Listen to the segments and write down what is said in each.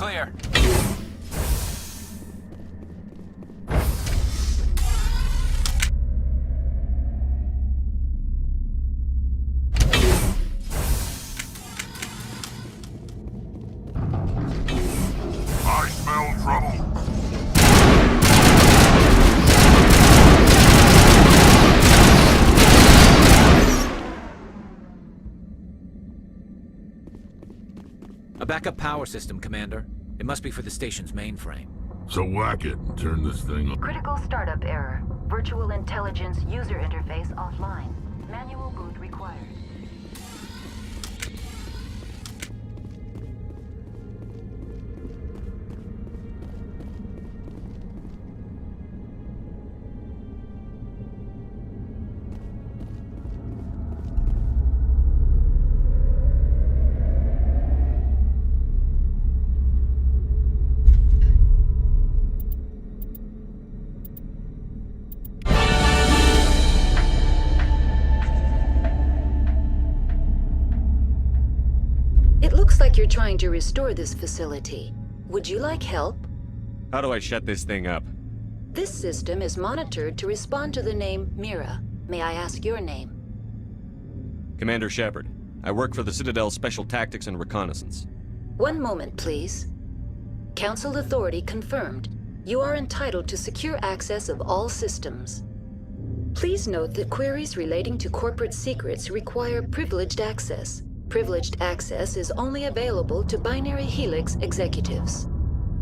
Clear. I smell trouble. A backup power system, Commander. It must be for the station's mainframe. So whack it and turn this thing on. Critical startup error. Virtual intelligence user interface offline. Manual boot required. It looks like you're trying to restore this facility. Would you like help? How do I shut this thing up? This system is monitored to respond to the name Mira. May I ask your name? Commander Shepard. I work for the Citadel's Special Tactics and Reconnaissance. One moment, please. Council authority confirmed. You are entitled to secure access of all systems. Please note that queries relating to corporate secrets require privileged access. Privileged access is only available to Binary Helix executives.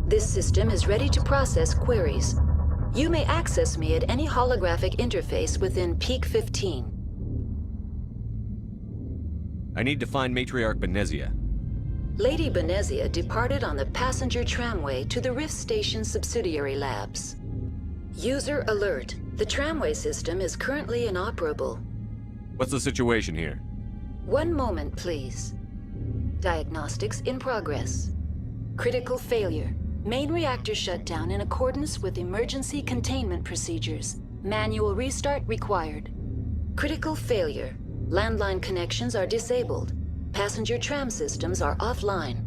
This system is ready to process queries. You may access me at any holographic interface within Peak 15. I need to find Matriarch Benezia. Lady Benezia departed on the passenger tramway to the Rift Station subsidiary labs. User alert. The tramway system is currently inoperable. What's the situation here? One moment, please. Diagnostics in progress. Critical failure. Main reactor shutdown in accordance with emergency containment procedures. Manual restart required. Critical failure. Landline connections are disabled. Passenger tram systems are offline.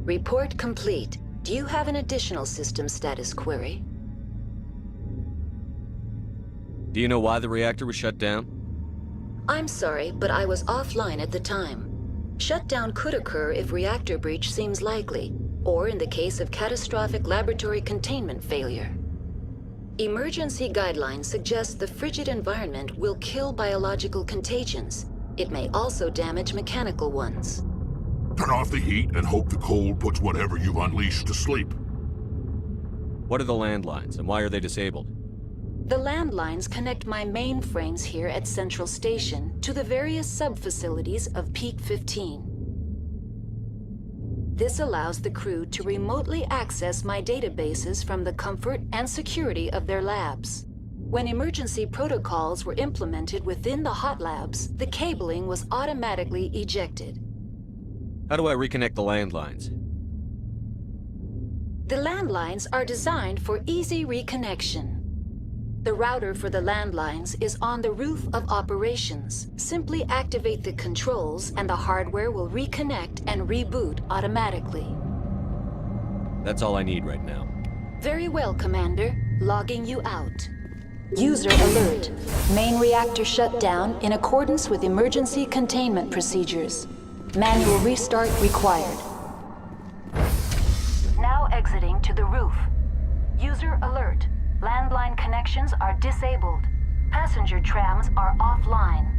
Report complete. Do you have an additional system status query? Do you know why the reactor was shut down? I'm sorry, but I was offline at the time. Shutdown could occur if reactor breach seems likely, or in the case of catastrophic laboratory containment failure. Emergency guidelines suggest the frigid environment will kill biological contagions. It may also damage mechanical ones. Turn off the heat and hope the cold puts whatever you've unleashed to sleep. What are the landlines, and why are they disabled? The landlines connect my mainframes here at Central Station to the various sub-facilities of Peak 15. This allows the crew to remotely access my databases from the comfort and security of their labs. When emergency protocols were implemented within the hot labs, the cabling was automatically ejected. How do I reconnect the landlines? The landlines are designed for easy reconnection. The router for the landlines is on the roof of operations. Simply activate the controls and the hardware will reconnect and reboot automatically. That's all I need right now. Very well, Commander. Logging you out. User alert. Main reactor shut down in accordance with emergency containment procedures. Manual restart required. Now exiting to the roof. User alert. Landline connections are disabled. Passenger trams are offline.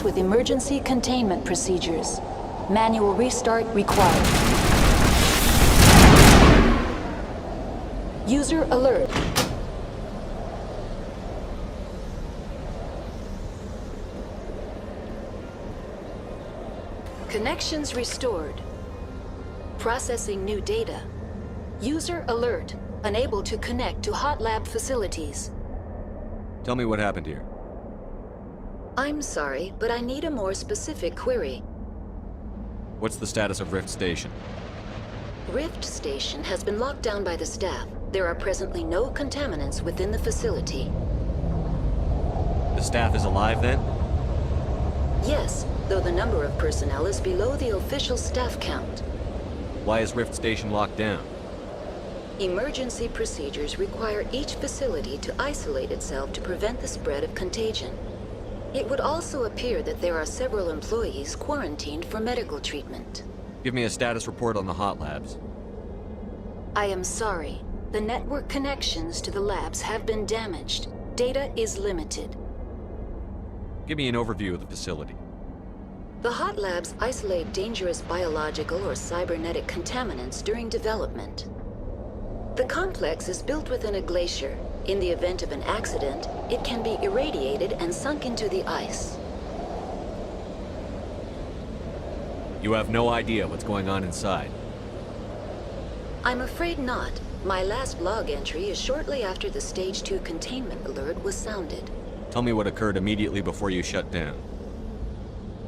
With emergency containment procedures. Manual restart required. User alert. Connections restored. Processing new data. User alert. Unable to connect to hot lab facilities. Tell me what happened here. I'm sorry, but I need a more specific query. What's the status of Rift Station? Rift Station has been locked down by the staff. There are presently no contaminants within the facility. The staff is alive then? Yes, though the number of personnel is below the official staff count. Why is Rift Station locked down? Emergency procedures require each facility to isolate itself to prevent the spread of contagion. It would also appear that there are several employees quarantined for medical treatment. Give me a status report on the hot labs. I am sorry. The network connections to the labs have been damaged. Data is limited. Give me an overview of the facility. The hot labs isolate dangerous biological or cybernetic contaminants during development. The complex is built within a glacier. In the event of an accident, it can be irradiated and sunk into the ice. You have no idea what's going on inside. I'm afraid not. My last log entry is shortly after the Stage 2 containment alert was sounded. Tell me what occurred immediately before you shut down.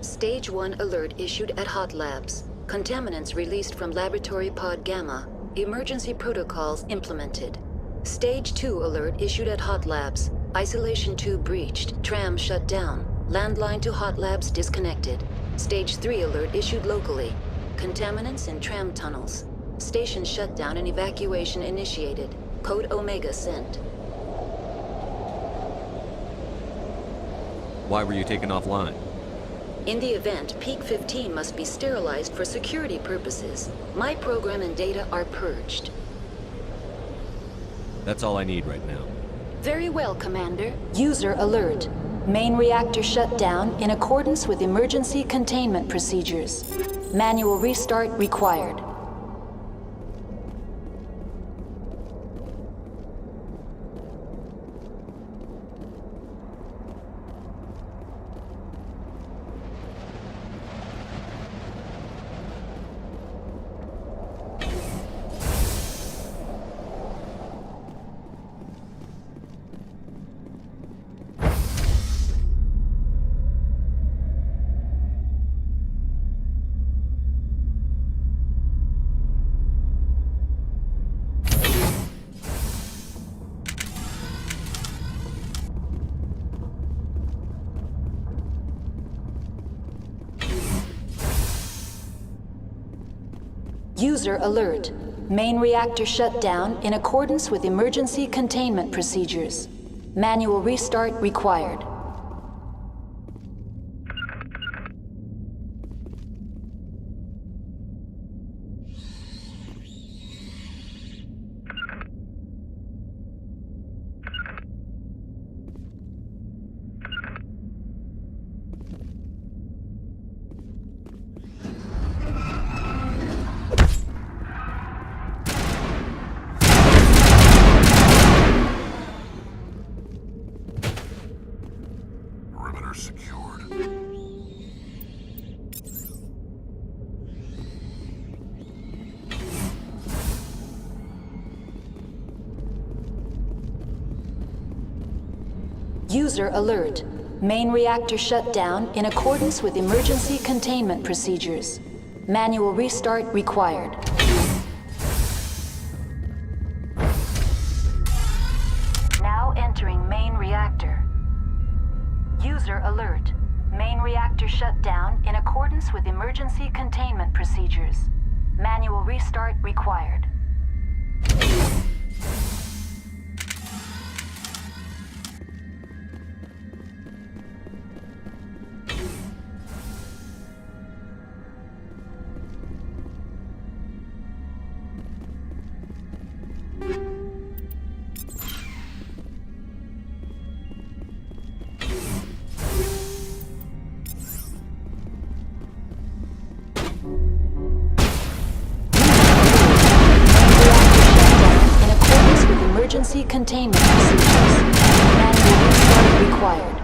Stage 1 alert issued at Hot Labs. Contaminants released from Laboratory Pod Gamma. Emergency protocols implemented. Stage 2 alert issued at Hot Labs. Isolation tube breached. Tram shut down. Landline to Hot Labs disconnected. Stage 3 alert issued locally. Contaminants in tram tunnels. Station shutdown and evacuation initiated. Code Omega sent. Why were you taken offline? In the event, Peak 15 must be sterilized for security purposes. My program and data are purged. That's all I need right now. Very well, Commander. User alert. Main reactor shut down in accordance with emergency containment procedures. Manual restart required. User alert. Main reactor shut down in accordance with emergency containment procedures. Manual restart required. Perimeter secured. User alert. Main reactor shut down in accordance with emergency containment procedures. Manual restart required. Now entering main reactor. User alert. Main reactor shut down in accordance with emergency containment procedures. Manual restart required. Emergency containment procedures. Manual restart required.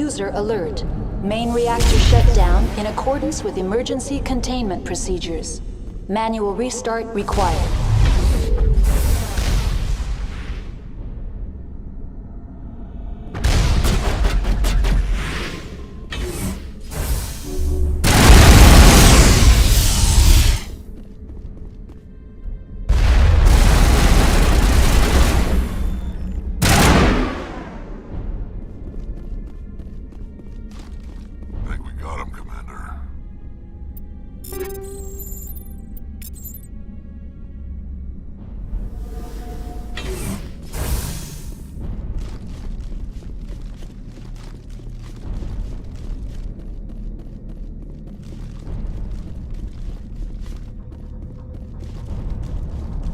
User alert. Main reactor shut down in accordance with emergency containment procedures. Manual restart required. I think we got him, Commander.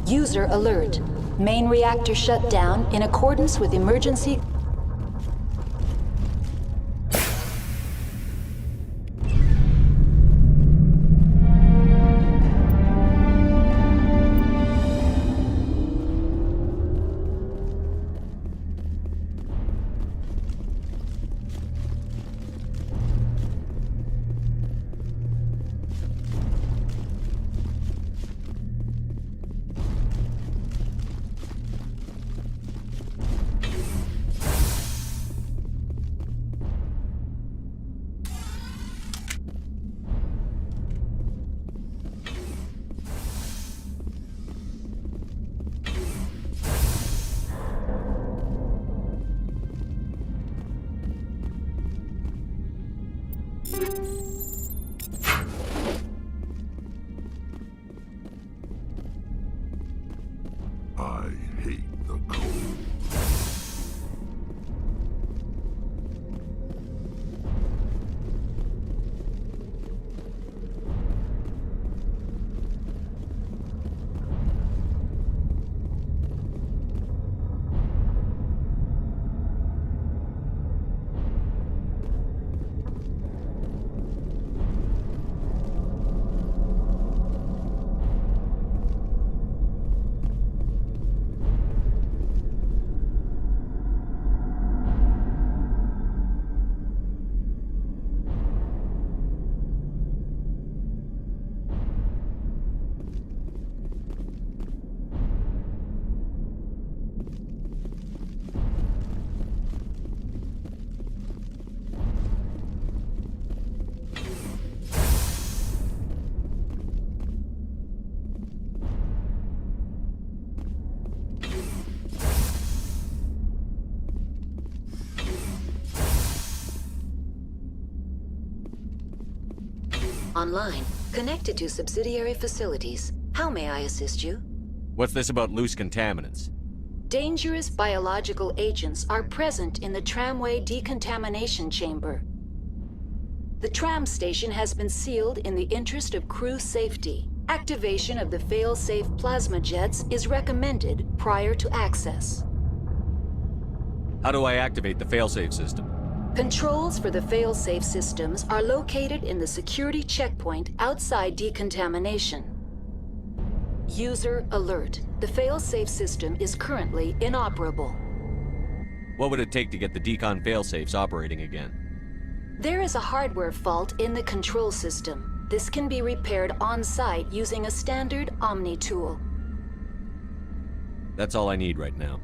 User alert. Main reactor shut down in accordance with emergency... I hate the cold. Online. Connected to subsidiary facilities. How may I assist you? What's this about loose contaminants? Dangerous biological agents are present in the tramway decontamination chamber. The tram station has been sealed in the interest of crew safety. Activation of the fail-safe plasma jets is recommended prior to access. How do I activate the failsafe system? Controls for the fail-safe systems are located in the security checkpoint outside decontamination. User alert. The fail-safe system is currently inoperable. What would it take to get the decon failsafes operating again? There is a hardware fault in the control system. This can be repaired on-site using a standard Omni tool. That's all I need right now.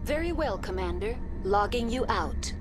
Very well, Commander. Logging you out.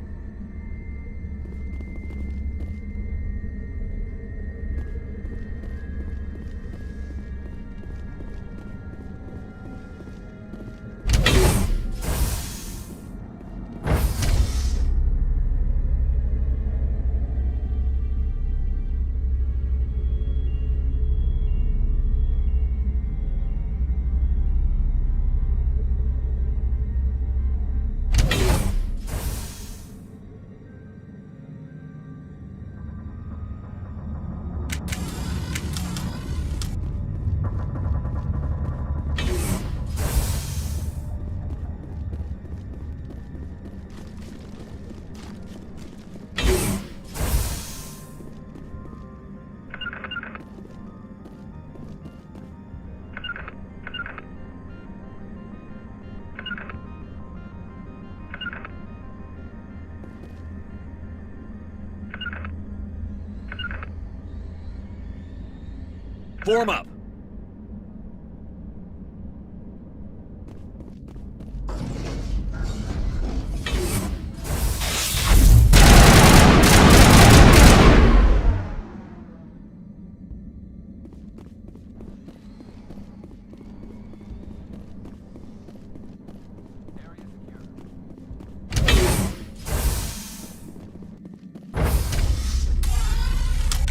Form up!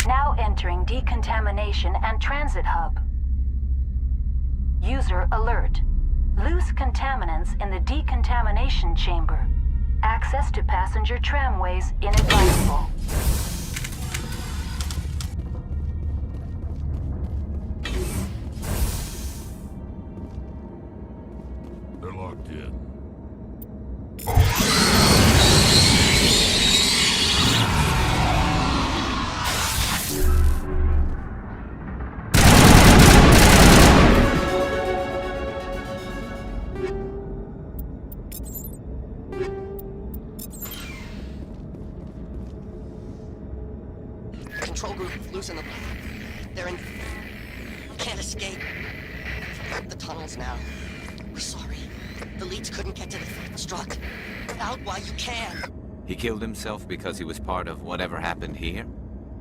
Now entering decontamination and transit hub. User alert. Loose contaminants in the decontamination chamber. Access to passenger tramways inadvisable. They're locked in. Control group, loosen them. They're in... Can't escape. The tunnels now. We're sorry. The leads couldn't get to the struck. Out while you can. He killed himself because he was part of whatever happened here?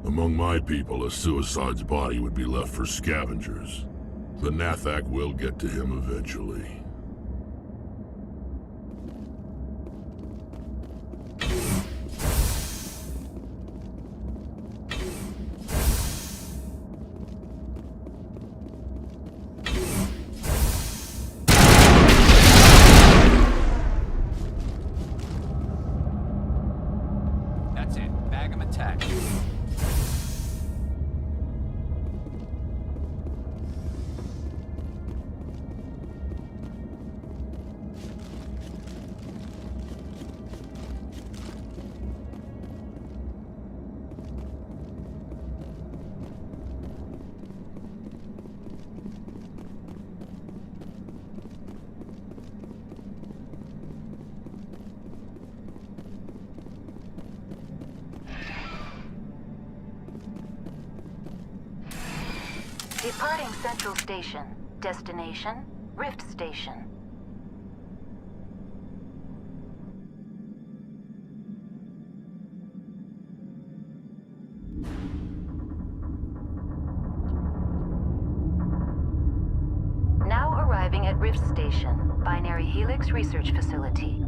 Among my people, a suicide's body would be left for scavengers. The Nathak will get to him eventually. That's it. Bag him attack. Departing Central Station. Destination, Rift Station. Now arriving at Rift Station, Binary Helix Research Facility.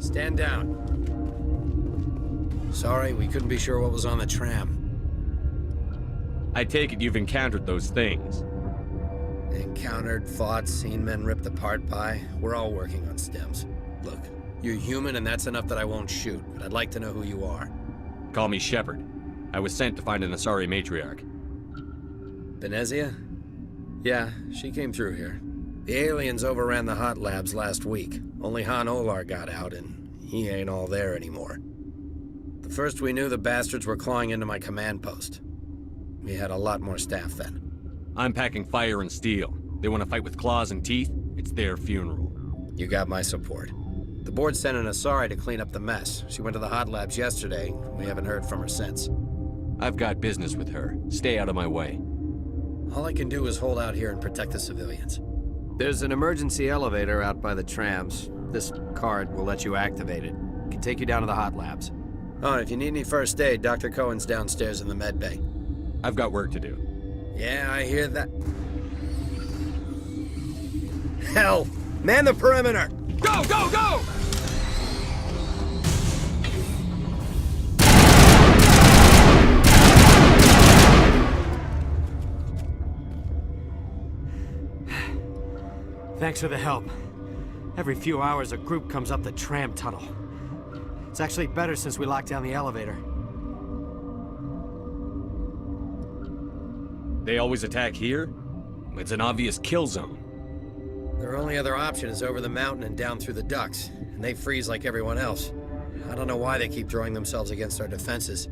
Stand down. Sorry, we couldn't be sure what was on the tram. I take it you've encountered those things. Encountered, fought, seen men ripped apart by. We're all working on stems. Look, you're human and that's enough that I won't shoot, but I'd like to know who you are. Call me Shepard. I was sent to find an Asari matriarch. Benezia? Yeah, she came through here. The aliens overran the hot labs last week. Only Han Olar got out, and he ain't all there anymore. The first we knew, the bastards were clawing into my command post. We had a lot more staff then. I'm packing fire and steel. They want to fight with claws and teeth? It's their funeral. You got my support. The board sent an Asari to clean up the mess. She went to the hot labs yesterday. We haven't heard from her since. I've got business with her. Stay out of my way. All I can do is hold out here and protect the civilians. There's an emergency elevator out by the trams. This card will let you activate it. Can take you down to the hot labs. Oh, and if you need any first aid, Dr. Cohen's downstairs in the med bay. I've got work to do. Yeah, I hear that. Hell! Man the perimeter! Go, go, go! Thanks for the help. Every few hours, a group comes up the tram tunnel. It's actually better since we locked down the elevator. They always attack here? It's an obvious kill zone. Their only other option is over the mountain and down through the ducts, and they freeze like everyone else. I don't know why they keep throwing themselves against our defenses.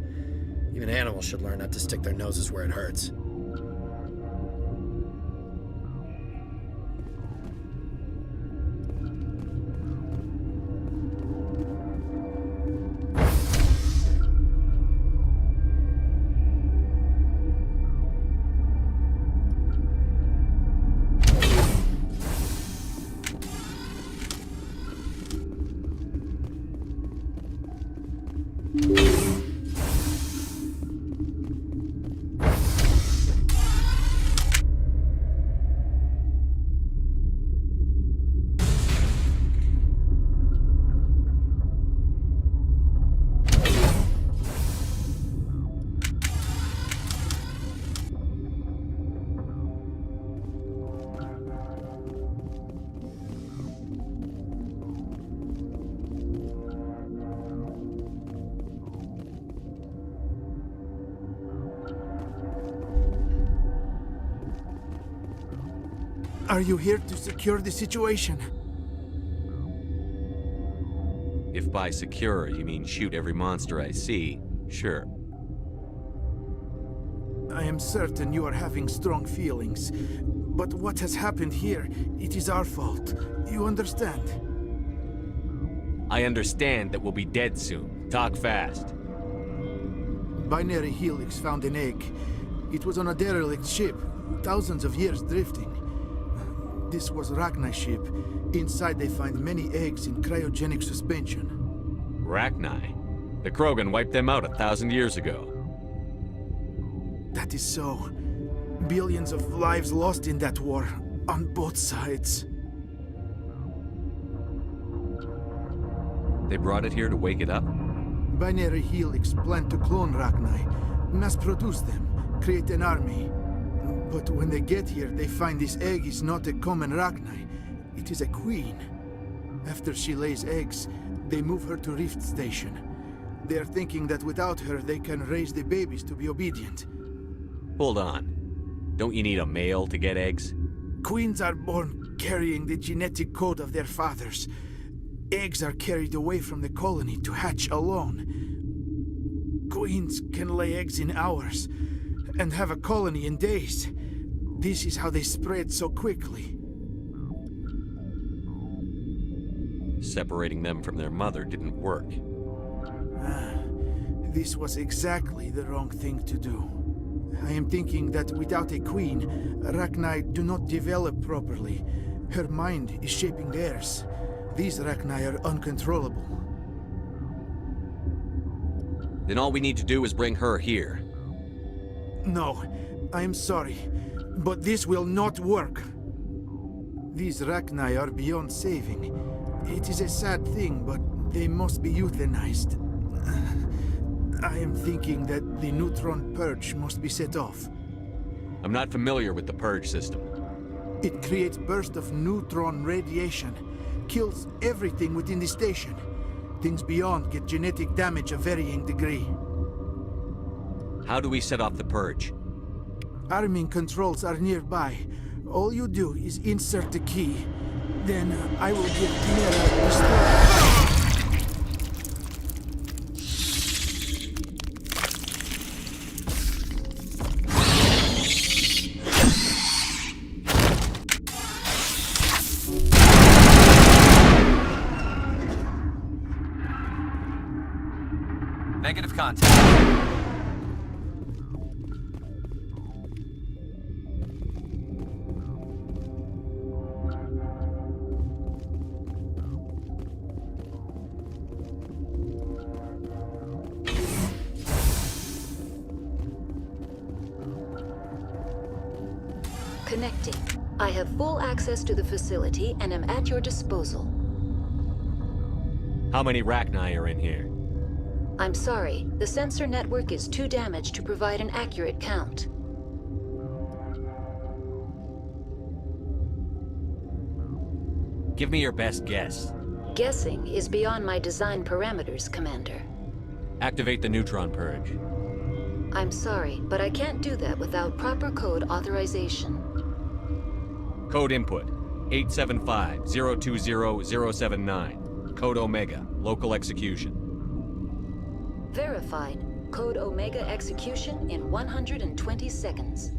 Even animals should learn not to stick their noses where it hurts. Are you here to secure the situation? If by secure you mean shoot every monster I see, sure. I am certain you are having strong feelings. But what has happened here, it is our fault. You understand? I understand that we'll be dead soon. Talk fast. Binary Helix found an egg. It was on a derelict ship, thousands of years drifting. This was Rachni's ship. Inside they find many eggs in cryogenic suspension. Rachni? The Krogan wiped them out 1,000 years ago. That is so. Billions of lives lost in that war, on both sides. They brought it here to wake it up? Binary Helix planned to clone Rachni, mass-produce them, create an army. But when they get here, they find this egg is not a common Rachni. It is a queen. After she lays eggs, they move her to Rift Station. They are thinking that without her, they can raise the babies to be obedient. Hold on. Don't you need a male to get eggs? Queens are born carrying the genetic code of their fathers. Eggs are carried away from the colony to hatch alone. Queens can lay eggs in hours and have a colony in days. This is how they spread so quickly. Separating them from their mother didn't work. This was exactly the wrong thing to do. I am thinking that without a queen, Rachni do not develop properly. Her mind is shaping theirs. These Rachni are uncontrollable. Then all we need to do is bring her here. No, I am sorry, but this will not work. These Rachni are beyond saving. It is a sad thing, but they must be euthanized. I am thinking that the neutron purge must be set off. I'm not familiar with the purge system. It creates bursts of neutron radiation, kills everything within the station. Things beyond get genetic damage of varying degree. How do we set off the purge? Arming controls are nearby. All you do is insert the key. Then I will give Mira the start. Negative contact. Connecting. I have full access to the facility and am at your disposal. How many Rachni are in here? I'm sorry, the sensor network is too damaged to provide an accurate count. Give me your best guess. Guessing is beyond my design parameters, Commander. Activate the neutron purge. I'm sorry, but I can't do that without proper code authorization. Code input 875-020-079. Code Omega. Local execution. Verified. Code Omega execution in 120 seconds.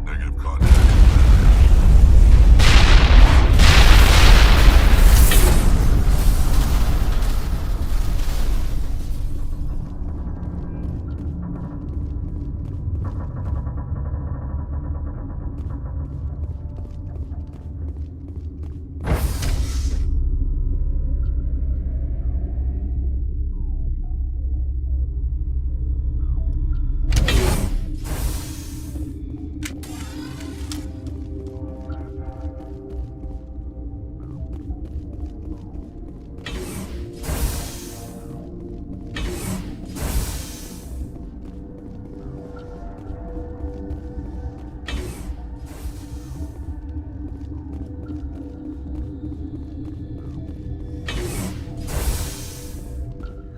Negative contact.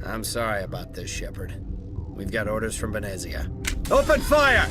I'm sorry about this, Shepard. We've got orders from Venezia. Open fire!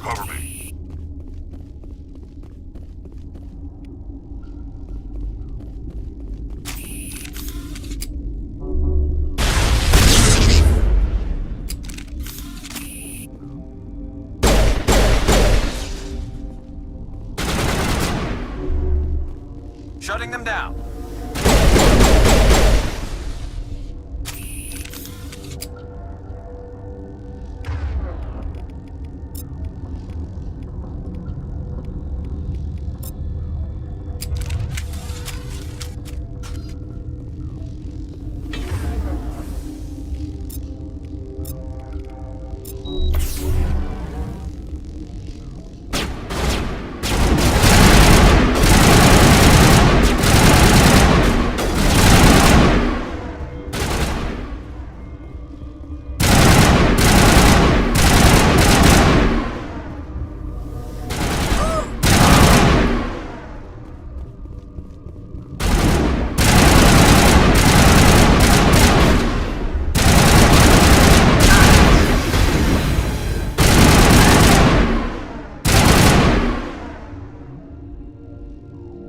Cover me. Shutting them down.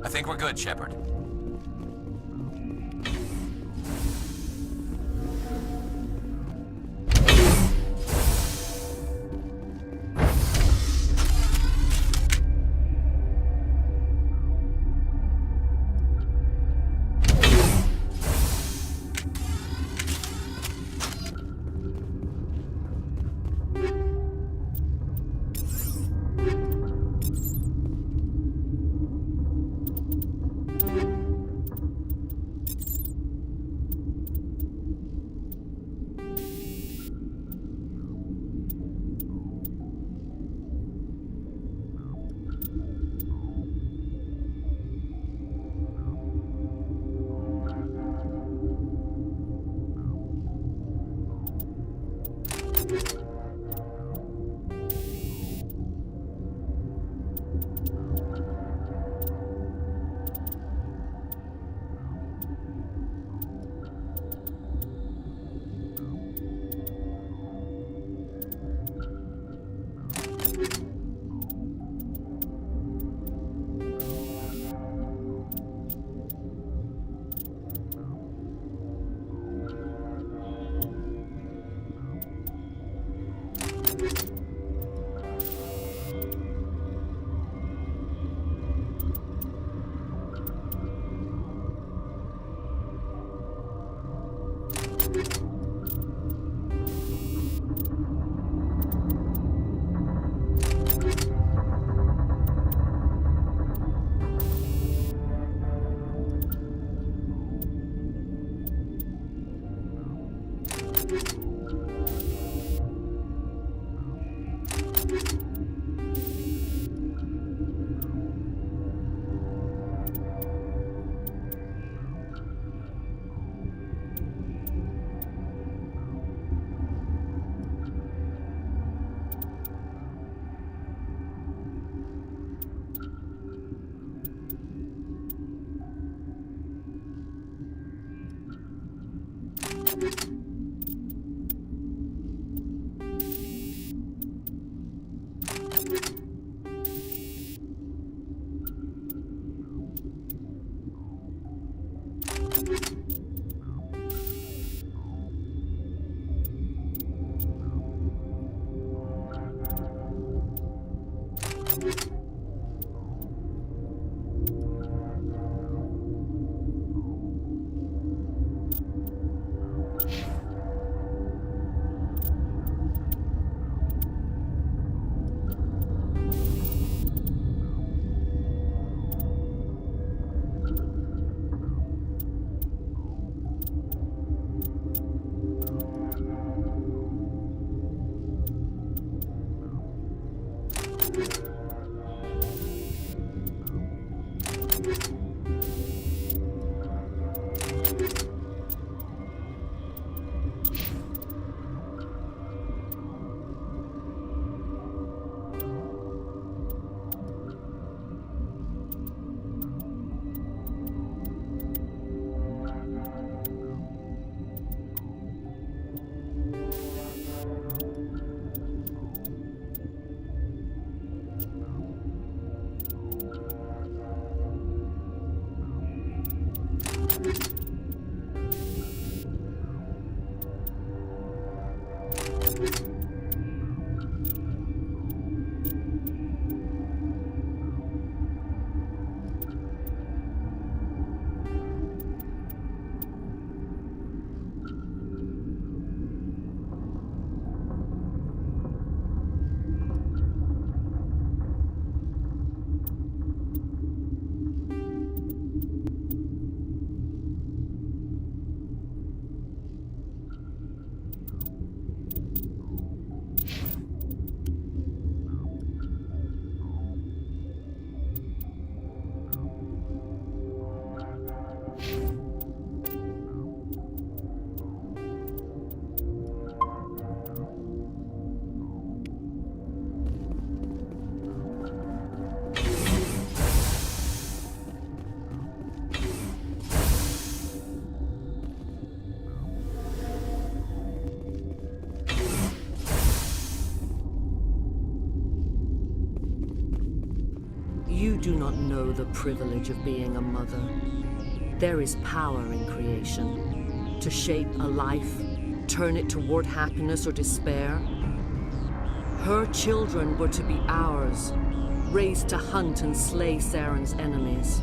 I think we're good, Shepard. You do not know the privilege of being a mother. There is power in creation. To shape a life, turn it toward happiness or despair. Her children were to be ours, raised to hunt and slay Saren's enemies.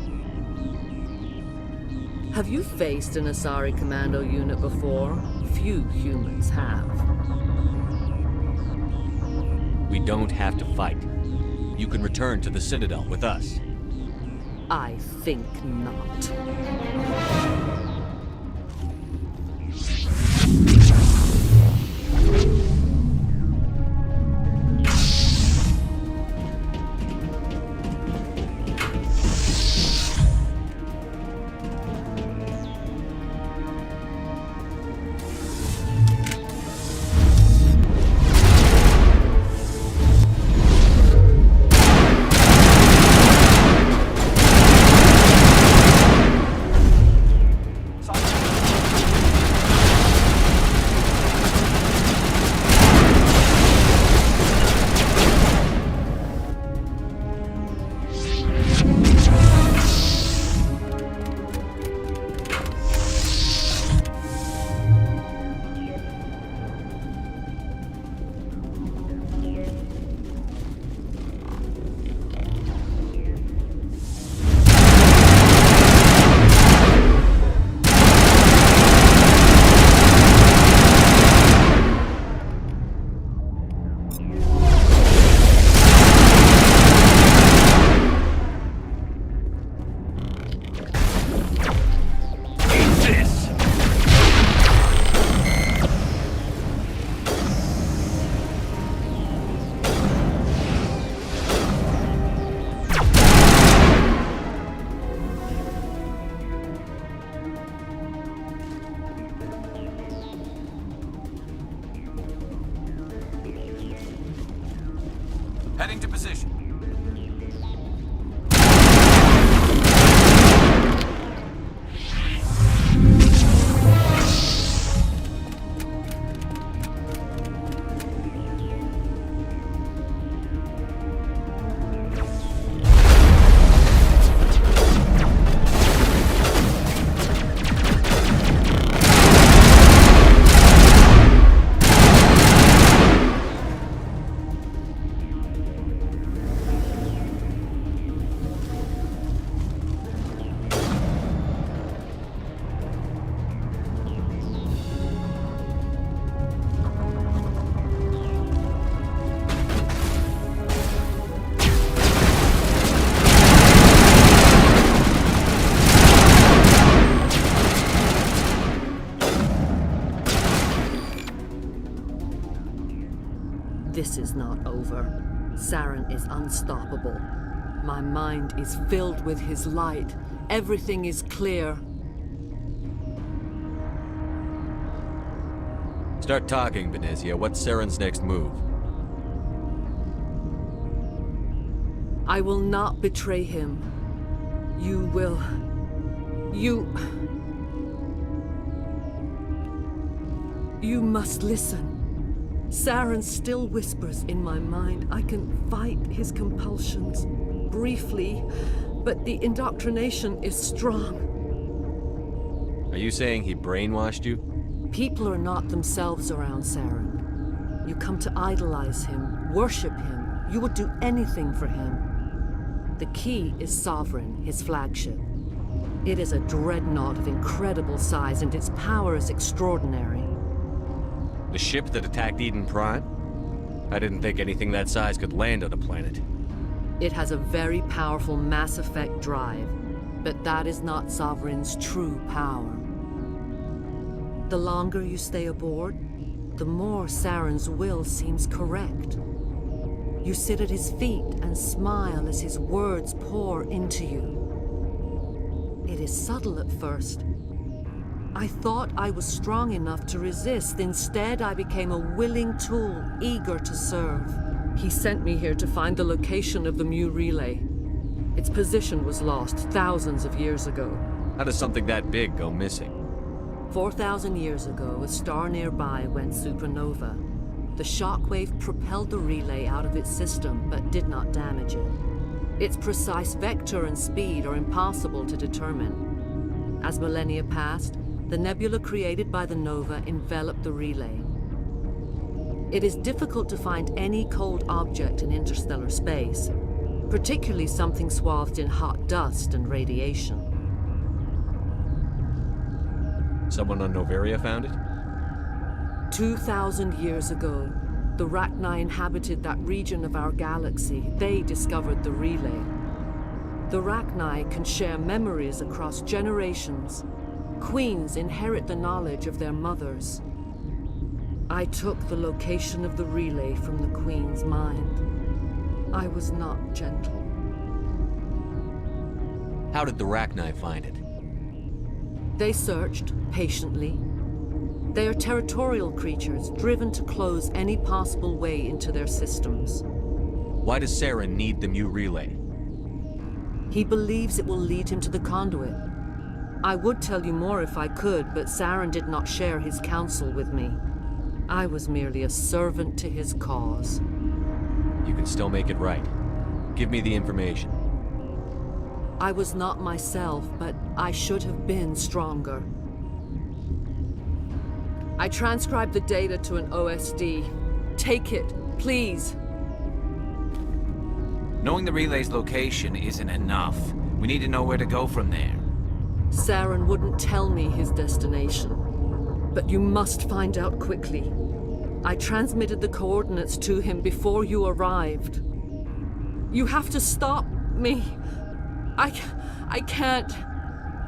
Have you faced an Asari commando unit before? Few humans have. We don't have to fight. You can return to the Citadel with us. I think not. Heading to position. This is not over. Saren is unstoppable. My mind is filled with his light. Everything is clear. Start talking, Venezia. What's Saren's next move? I will not betray him. You will. You must listen. Saren still whispers in my mind. I can fight his compulsions, briefly, but the indoctrination is strong. Are you saying he brainwashed you? People are not themselves around Saren. You come to idolize him, worship him. You would do anything for him. The key is Sovereign, his flagship. It is a dreadnought of incredible size, and its power is extraordinary. The ship that attacked Eden Prime? I didn't think anything that size could land on a planet. It has a very powerful mass effect drive, but that is not Sovereign's true power. The longer you stay aboard, the more Saren's will seems correct. You sit at his feet and smile as his words pour into you. It is subtle at first. I thought I was strong enough to resist. Instead, I became a willing tool, eager to serve. He sent me here to find the location of the Mu relay. Its position was lost thousands of years ago. How does something that big go missing? 4,000 years ago, a star nearby went supernova. The shockwave propelled the relay out of its system, but did not damage it. Its precise vector and speed are impossible to determine. As millennia passed, the nebula created by the nova enveloped the relay. It is difficult to find any cold object in interstellar space, particularly something swathed in hot dust and radiation. Someone on Noveria found it? 2,000 years ago, the Rachni inhabited that region of our galaxy. They discovered the relay. The Rachni can share memories across generations. Queens inherit the knowledge of their mothers. I took the location of the relay from the Queen's mind. I was not gentle. How did the Rachni find it? They searched, patiently. They are territorial creatures, driven to close any possible way into their systems. Why does Saren need the Mu relay? He believes it will lead him to the conduit. I would tell you more if I could, but Saren did not share his counsel with me. I was merely a servant to his cause. You can still make it right. Give me the information. I was not myself, but I should have been stronger. I transcribed the data to an OSD. Take it, please. Knowing the relay's location isn't enough. We need to know where to go from there. Saren wouldn't tell me his destination. But you must find out quickly. I transmitted the coordinates to him before you arrived. You have to stop me. I can't.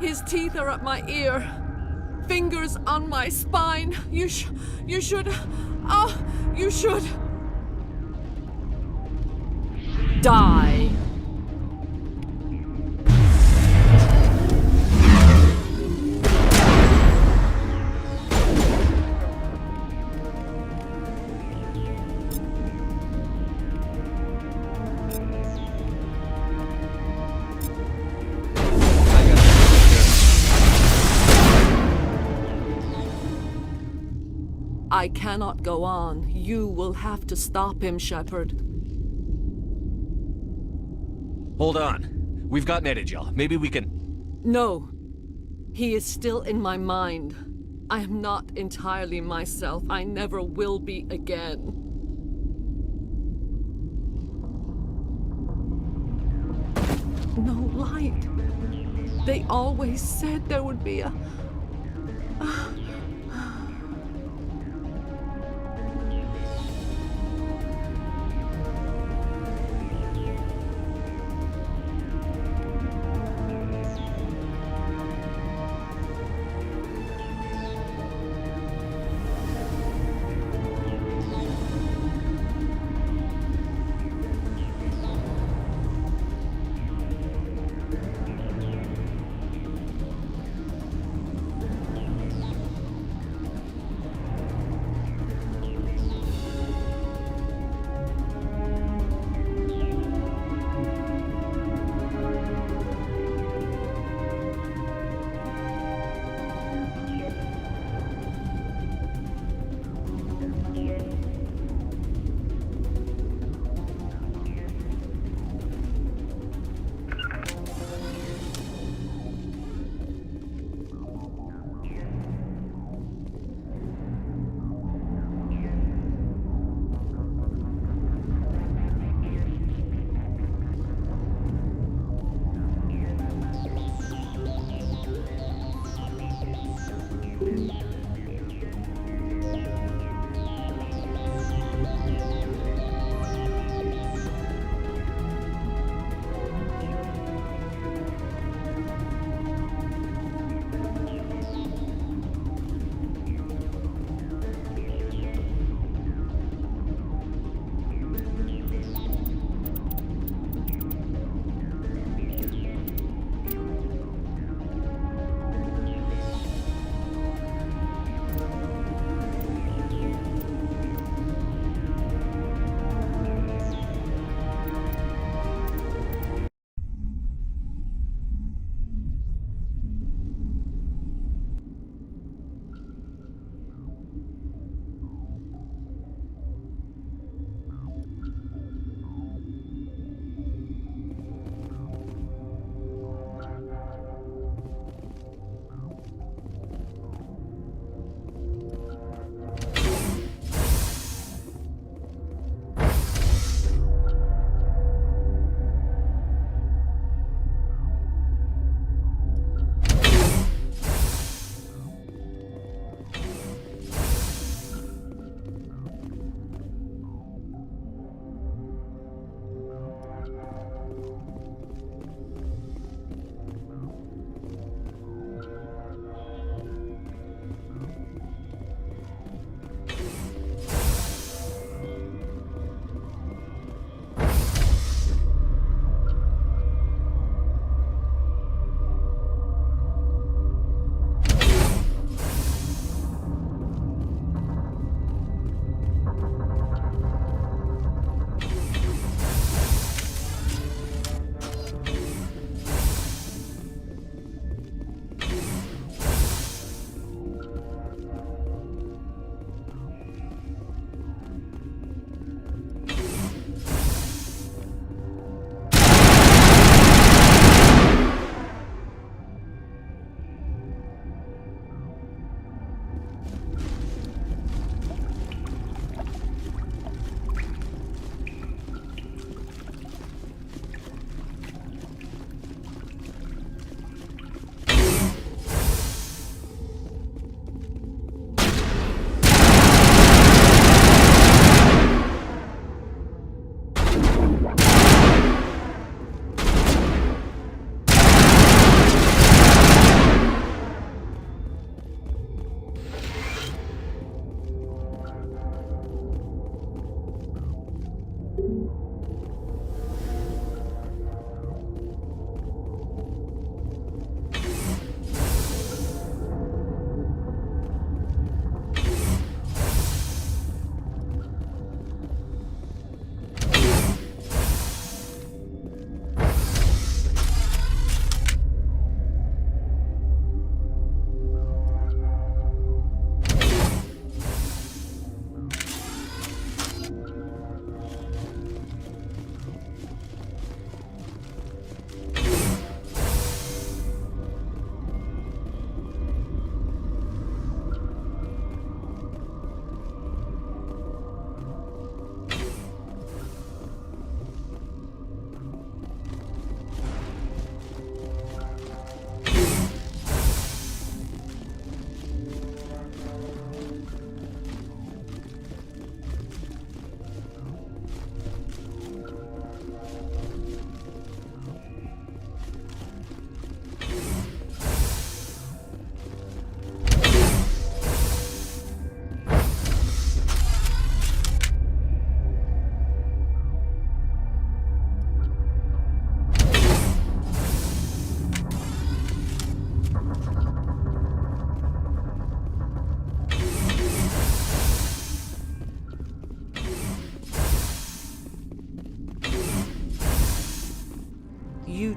His teeth are at my ear. Fingers on my spine. You should. You should. Die. I cannot go on. You will have to stop him, Shepard. Hold on. We've got Netagel. Maybe we can... No. He is still in my mind. I am not entirely myself. I never will be again. No light. They always said there would be a...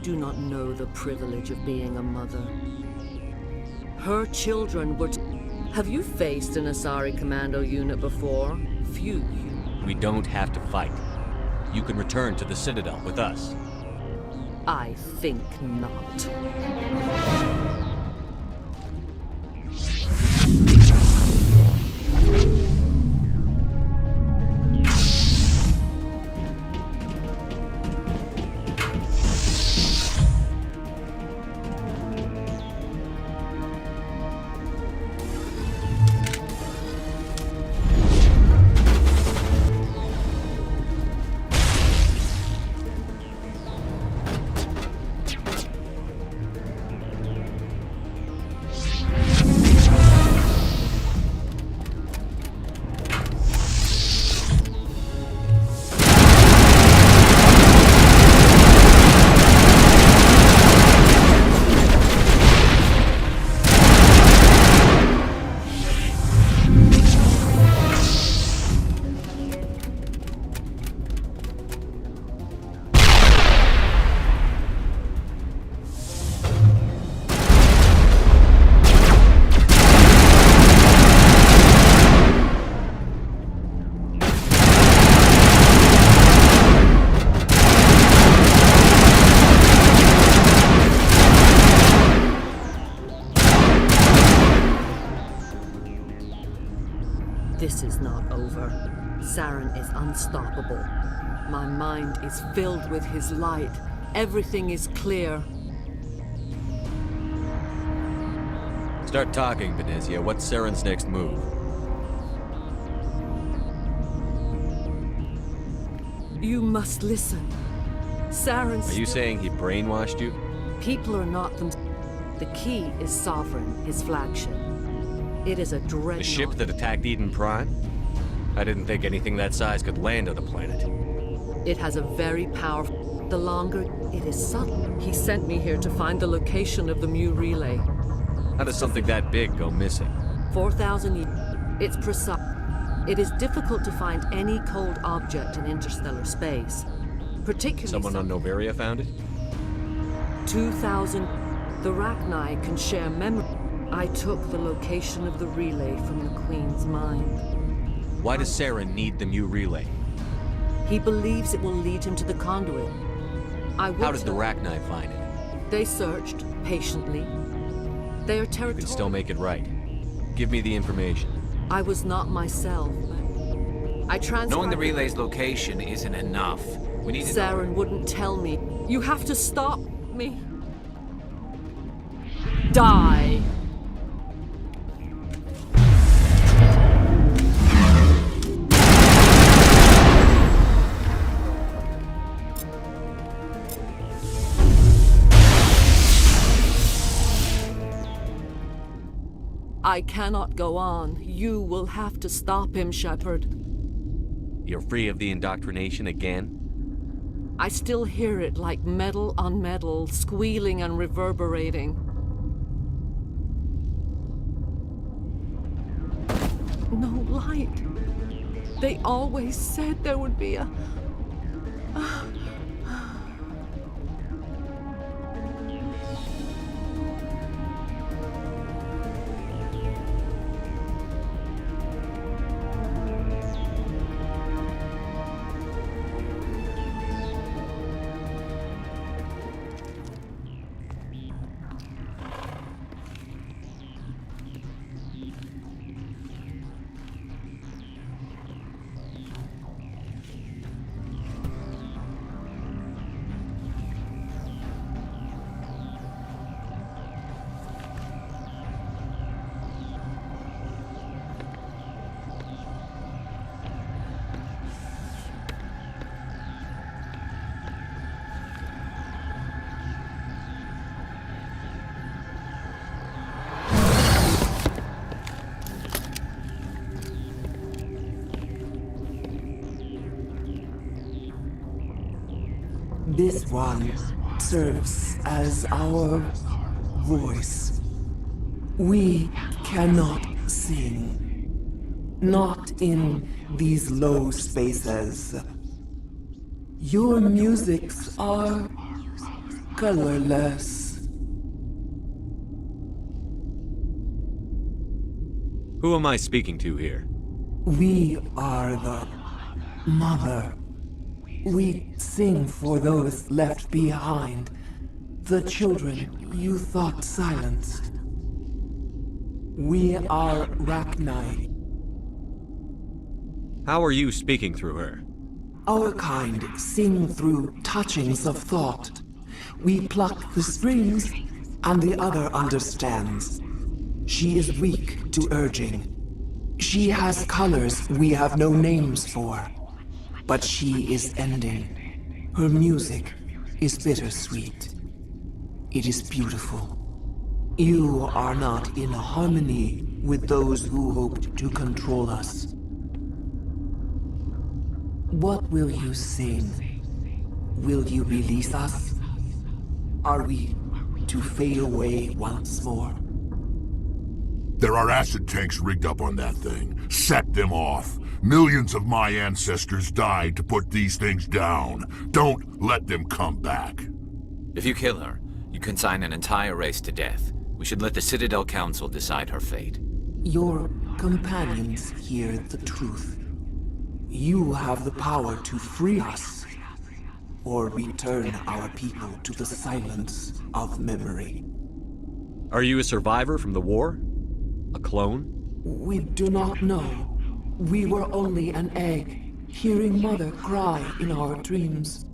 do not know the privilege of being a mother. Her children were Have you faced an Asari commando unit before? Few. We don't have to fight. You can return to the Citadel with us. I think not. This is not over. Saren is unstoppable. My mind is filled with his light. Everything is clear. Start talking, Venezia. What's Saren's next move? You must listen. Saren's... Are you saying he brainwashed you? People are not them. The key is Sovereign, his flagship. It is a dreadnought. The ship that attacked Eden Prime? I didn't think anything that size could land on a planet. It has a very powerful... The longer it is subtle. He sent me here to find the location of the Mu relay. How does something that big go missing? 4,000 years. It's precise. It is difficult to find any cold object in interstellar space. Particularly Someone on Noveria found it? 2,000. The Rachni can share memory. I took the location of the relay from the Queen's mind. Why does Saren need the Mu relay? He believes it will lead him to the conduit. How did the Rachni find it? They searched, patiently. They are You territorial. can still make it right. Give me the information. I was not myself, but I transcribed... Knowing the relay's location isn't enough. We need to know. Saren wouldn't tell me. You have to stop me. Die. I cannot go on. You will have to stop him, Shepard. You're free of the indoctrination again? I still hear it like metal on metal, squealing and reverberating. No light. They always said there would be a... This one serves as our voice. We cannot sing. Not in these low spaces. Your musics are colorless. Who am I speaking to here? We are the Mother. We sing for those left behind, the children you thought silenced. We are Rachni. How are you speaking through her? Our kind sing through touchings of thought. We pluck the strings, and the other understands. She is weak to urging. She has colors we have no names for. But she is ending. Her music is bittersweet. It is beautiful. You are not in harmony with those who hoped to control us. What will you sing? Will you release us? Are we to fade away once more? There are acid tanks rigged up on that thing. Set them off. Millions of my ancestors died to put these things down. Don't let them come back. If you kill her, you consign an entire race to death. We should let the Citadel Council decide her fate. Your companions hear the truth. You have the power to free us, or return our people to the silence of memory. Are you a survivor from the war? A clone? We do not know. We were only an egg, hearing Mother cry in our dreams.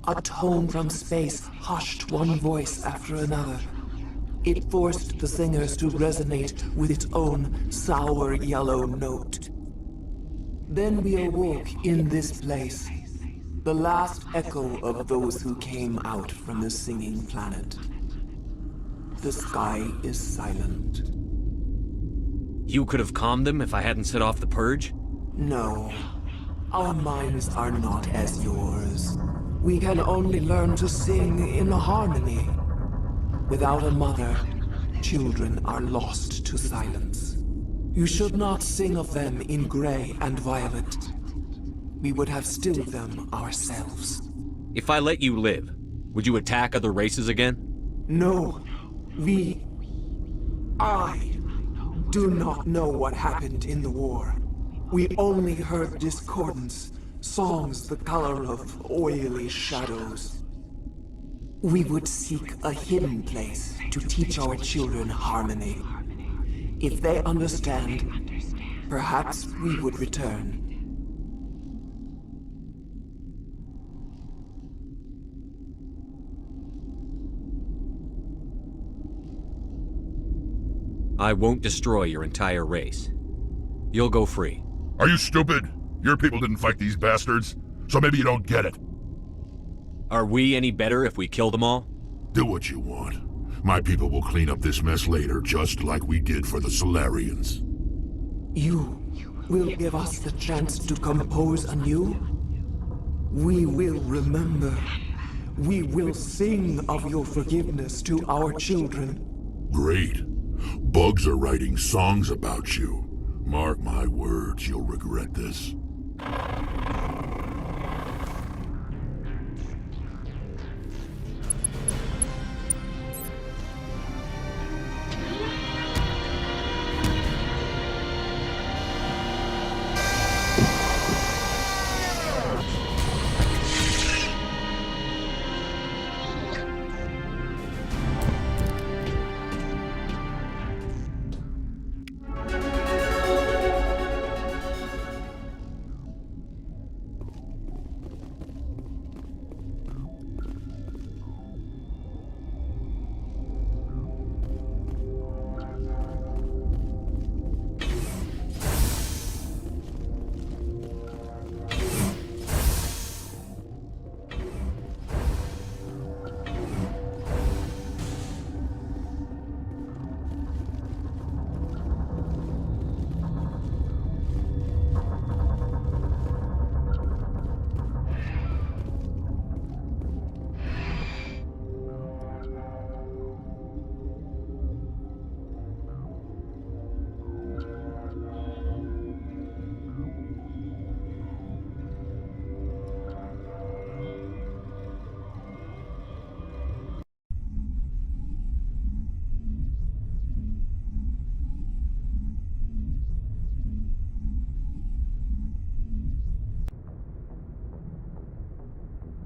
A tone from space hushed one voice after another. It forced the singers to resonate with its own sour yellow note. Then we awoke in this place, the last echo of those who came out from the singing planet. The sky is silent. You could have calmed them if I hadn't set off the purge? No. Our minds are not as yours. We can only learn to sing in harmony. Without a mother, children are lost to silence. You should not sing of them in gray and violet. We would have stilled them ourselves. If I let you live, would you attack other races again? No. I do not know what happened in the war. We only heard discordance, songs the color of oily shadows. We would seek a hidden place to teach our children harmony. If they understand, perhaps we would return. I won't destroy your entire race. You'll go free. Are you stupid? Your people didn't fight these bastards, so maybe you don't get it. Are we any better if we kill them all? Do what you want. My people will clean up this mess later, just like we did for the Solarians. You will give us the chance to compose anew? We will remember. We will sing of your forgiveness to our children. Great. Bugs are writing songs about you. Mark my words, you'll regret this.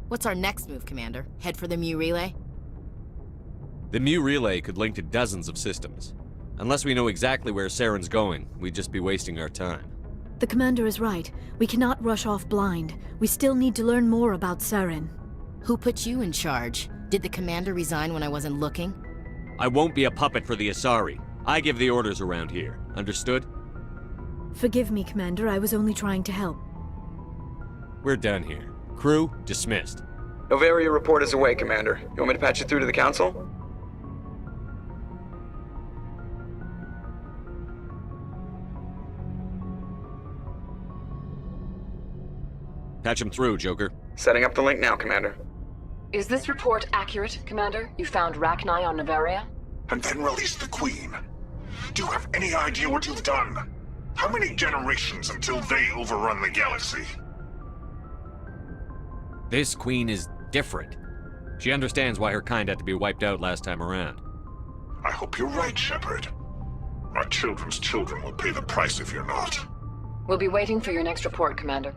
What's our next move, Commander? Head for the Mu relay? The Mu relay could link to dozens of systems. Unless we know exactly where Saren's going, we'd just be wasting our time. The Commander is right. We cannot rush off blind. We still need to learn more about Saren. Who put you in charge? Did the Commander resign when I wasn't looking? I won't be a puppet for the Asari. I give the orders around here. Understood? Forgive me, Commander. I was only trying to help. We're done here. Crew, dismissed. Novaria report is away, Commander. You want me to patch it through to the Council? Patch him through, Joker. Setting up the link now, Commander. Is this report accurate, Commander? You found Rachni on Novaria? And then release the Queen. Do you have any idea what you've done? How many generations until they overrun the galaxy? This Queen is different. She understands why her kind had to be wiped out last time around. I hope you're right, Shepard. My children's children will pay the price if you're not. We'll be waiting for your next report, Commander.